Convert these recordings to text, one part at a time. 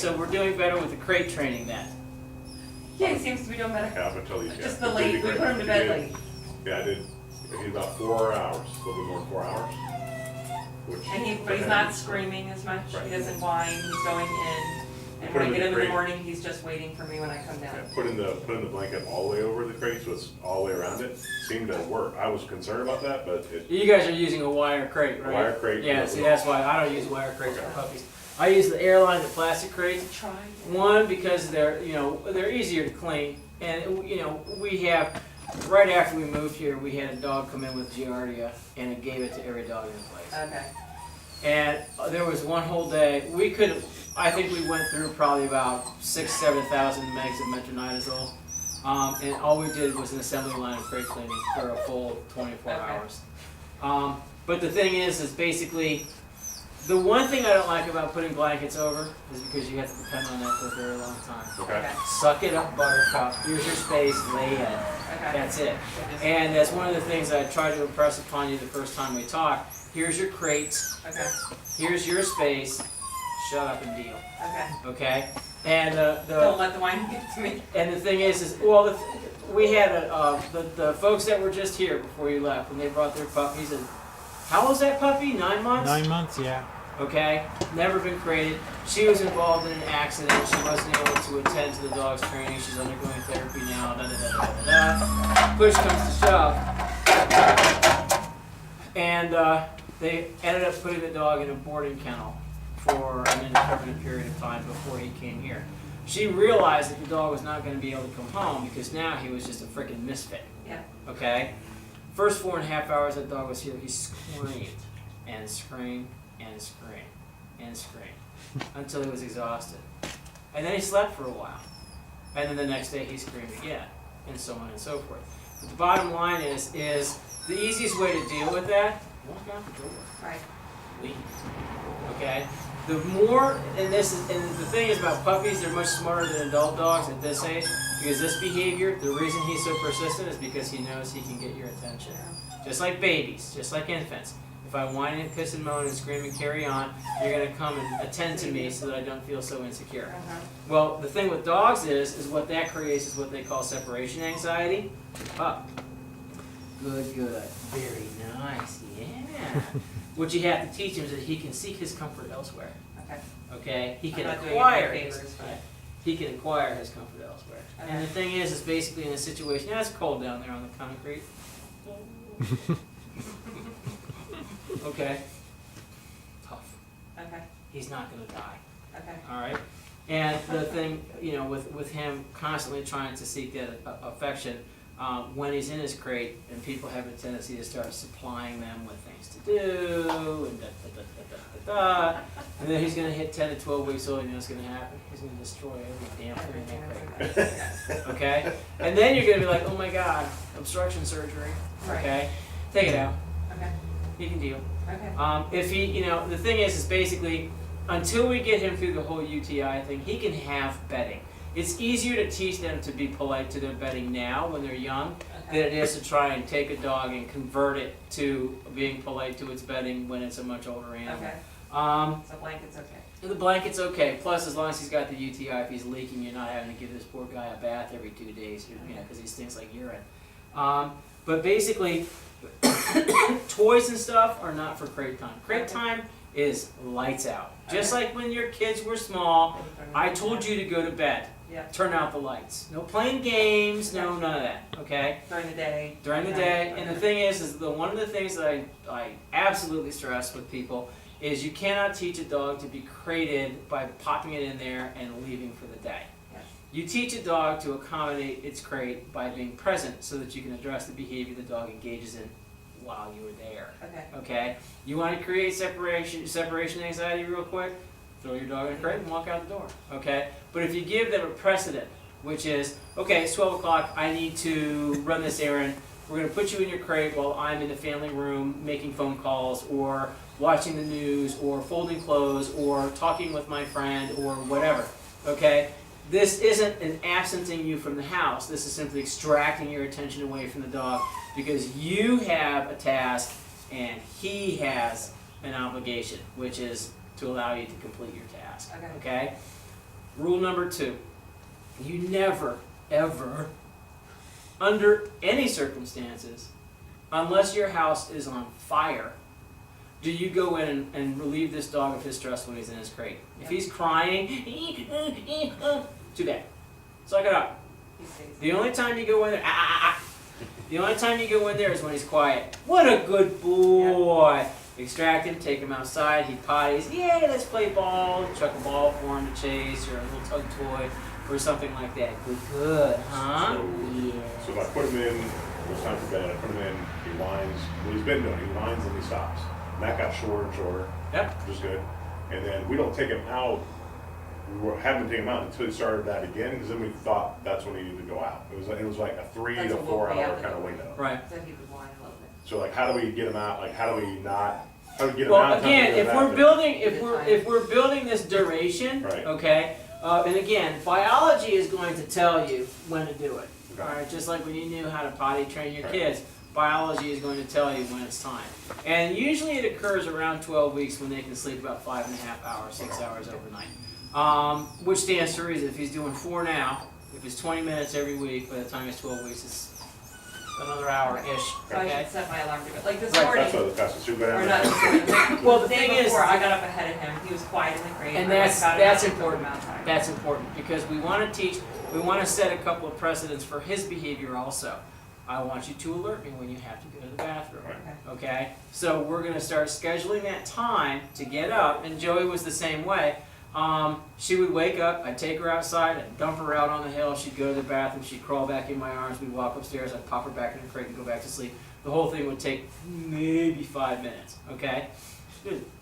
so we're doing better with the crate training then. Yeah, he seems to be doing better. Yeah, I'm gonna tell you. Just yeah, the late, we put him to bed late. Yeah, I did. I did about 4 hours, a little bit more than 4 hours. But he's not screaming as much. Right. He doesn't whine. He's going in. And Put when him I in get him in the the crate. morning, he's just waiting for me when I come down. Yeah, putting the blanket all the way over the crate, so it's all the way around it, seemed to work. I was concerned about that, but it, You guys are using a wire crate, right? Wire crate. Yeah, see, that's why I don't use wire crates for Okay. puppies. I use the Airline, the plastic crates. Try. One, because they're easier to clean, and we have, right after we moved here, we had a dog come in with Giardia, and it gave it to every dog in the place. Okay. And there was one whole day, I think we went through probably about 6,000-7,000 megs of metronidazole, and all we did was an assembly line of crate cleaning for a full 24 Okay. hours. But the thing is basically, the one thing I don't like about putting blankets over is because you have to depend on that for a very long time. okay. Suck it up, buttercup. Here's your space, lay in. Okay. That's it. And that's one of the things I tried to impress upon you the first time we talked. Here's your crates. Okay. Here's your space. Shut up and deal. Okay. Okay? And Don't let the wine get to me. the thing is we had the folks that were just here before you left, when they brought their puppies, and how old's that puppy? 9 months? 9 months, yeah. Okay, never been crated. She was involved in an accident. She wasn't able to attend to the dog's training. She's undergoing therapy now. Da, da, da, da, da, da. Push comes to shove, and they ended up putting the dog in a boarding kennel for an indeterminate period of time before he came here. She realized that the dog was not going to be able to come home because now he was just a freaking misfit. Yeah. Okay? First 4.5 hours that dog was here, he screamed and screamed and screamed and screamed until he was exhausted. And then he slept for a while. And then the next day he screamed again, and so on and so forth. But the bottom line is the easiest way to deal with that, walk out the door. Right. Leave. Okay? The more, and the thing is about puppies, they're much smarter than adult dogs at this age, because this behavior, the reason he's so persistent is because he knows he can get your attention. Just like babies, just like infants. If I whine and piss and moan and scream and carry on, you're going to come and attend to me so that I don't feel so insecure. Uh-huh. Well, the thing with dogs is what that creates is what they call separation anxiety. Up. Good. Very nice. Yeah. What you have to teach him is that he can seek his comfort elsewhere. Okay. Okay? He can I'm not doing acquire any his, favors, but- he can acquire his comfort elsewhere. Okay. And the thing is basically in a situation, it's cold down there on the concrete. Okay. Tough. Okay. He's not going to die. Okay. All right. And the thing, with him constantly trying to seek that affection, when he's in his crate, and people have a tendency to start supplying them with things to do, and and then he's going to hit 10 to 12 weeks old, and you know what's going to happen? He's going to destroy every damn thing in that crate. Okay? And then you're going to be like, oh my God, obstruction surgery. Okay? Take it out. Okay. He can deal. Okay. If he, the thing is basically, until we get him through the whole UTI thing, he can have bedding. It's easier to teach them to be polite to their bedding now when they're young than it is to try and take a dog and convert it to being polite to its bedding when it's a much older animal. Okay. So blanket's okay. The blanket's okay. Plus, as long as he's got the UTI, if he's leaking, you're not having to give this poor guy a bath every 2 days, because he stinks like urine. But basically, toys and stuff are not for crate time. Crate time is lights out. Just like when your kids were small, I told you to go to bed. Yeah. Turn out the lights. No playing games, no none of that, okay? During the day. During the day. And the thing is one of the things that I absolutely stress with people is you cannot teach a dog to be crated by popping it in there and leaving for the day. Yeah. You teach a dog to accommodate its crate by being present so that you can address the behavior the dog engages in while you were there. Okay. Okay? You want to create separation anxiety real quick? Throw your dog in a crate and walk out the door. Okay? But if you give them a precedent, which is, okay, it's 12 o'clock, I need to run this errand. We're going to put you in your crate while I'm in the family room making phone calls or watching the news or folding clothes or talking with my friend or whatever. Okay? This isn't an absenting you from the house. This is simply extracting your attention away from the dog because you have a task and he has an obligation, which is to allow you to complete your task. Okay. Okay? Rule number 2, you never, ever, under any circumstances, unless your house is on fire, do you go in and relieve this dog of his stress when he's in his crate. If he's crying, too bad. Suck it up. He stays. The only time you go in there, the only time you go in there is when he's quiet. What a good boy. Extract him, take him outside, he potties, yay, let's play ball, chuck a ball for him to chase, or a little tug toy, or something like that. Good, huh? So if I put him in, it's time for bed, I put him in, he whines, well, he's been doing it, he whines and he stops. And that got shorter and shorter, Yep. which is good. And then we don't take him out, haven't taken him out until he started that again, because then we thought that's when he needed to go out. It was like a 3 That's to what 4 woke me hour up. kind of window. Right. So he would whine a little bit. So like, how do we get him out, like, how do we get him Well, out? in time to again, go to if the we're bathroom? building, if we're building this duration, Right. okay, and again, biology is going to tell you when to do it. Okay. All right, just like when you knew how to potty train your Right. kids, biology is going to tell you when it's time. And usually it occurs around 12 weeks when they can sleep about 5.5 hours, 6 hours overnight. Which stands to reason. If he's doing 4 now, if it's 20 minutes every week, by the time he's 12 weeks, it's another hour-ish, So I okay? should set my alarm to go, like this Right, morning, That's what the fastest, you go down or there. not this morning, Well, the the day thing is- before, I got up ahead of him, he was quiet in the crate. And I went that's about an hour and took important. him outside. That's important because we want to teach, we want to set a couple of precedents for his behavior also. I want you to alert me when you have to go to the bathroom. Right. Okay? So we're going to start scheduling that time to get up, and Joey was the same way. She would wake up, I'd take her outside, I'd dump her out on the hill, she'd go to the bathroom, she'd crawl back in my arms, we'd walk upstairs, I'd pop her back in the crate and go back to sleep. The whole thing would take maybe 5 minutes, okay?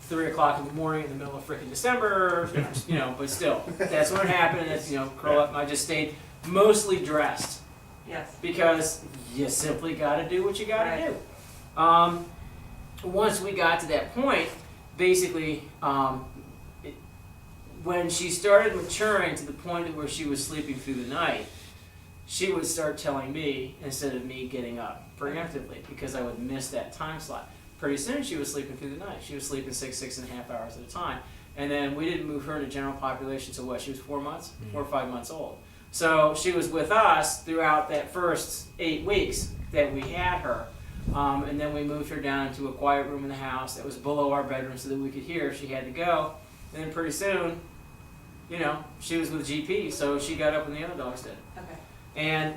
3 o'clock in the morning in the middle of frickin' December, you know, but still, that's when it happened, it's, you know, curl up, I just stayed mostly dressed. Yes. Because you simply gotta do what you gotta Right. do. Once we got to that point, basically, when she started maturing to the point where she was sleeping through the night, she would start telling me instead of me getting up preemptively because I would miss that time slot. Pretty soon she was sleeping through the night. She was sleeping 6.5 hours at a time. And then we didn't move her to general population until what? She was 4 months? 4 or 5 months old. So she was with us throughout that first 8 weeks that we had her. And then we moved her down into a quiet room in the house that was below our bedroom so that we could hear if she had to go. And then pretty soon, you know, she was with GP, so she got up when the other dogs did. Okay. And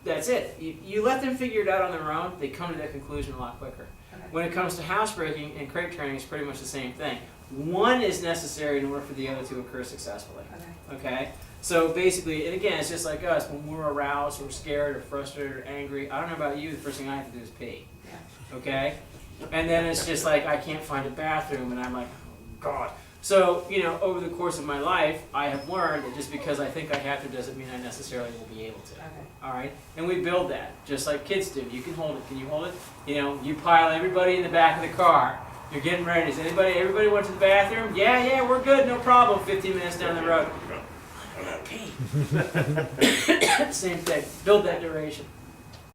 that's it. You let them figure it out on their own, they come to that conclusion a lot quicker. Okay. When it comes to housebreaking and crate training, it's pretty much the same thing. One is necessary in order for the other to occur successfully. Okay. Okay? So basically, and again, it's just like us, when we're aroused or scared or frustrated or angry, I don't know about you, the first thing I have to do is pee. Yeah. Okay? And then it's just like, I can't find a bathroom, and I'm like, oh, God. So, you know, over the course of my life, I have learned that just because I think I have to doesn't mean I necessarily will be able to. Okay. All right? And we build that, just like kids do. You can hold it. Can you hold it? You know, you pile everybody in the back of the car. You're getting ready. Everybody went to the bathroom? Yeah, we're good, no problem. 15 minutes down the road. No, I'm not. Pee. Same thing. Build that duration.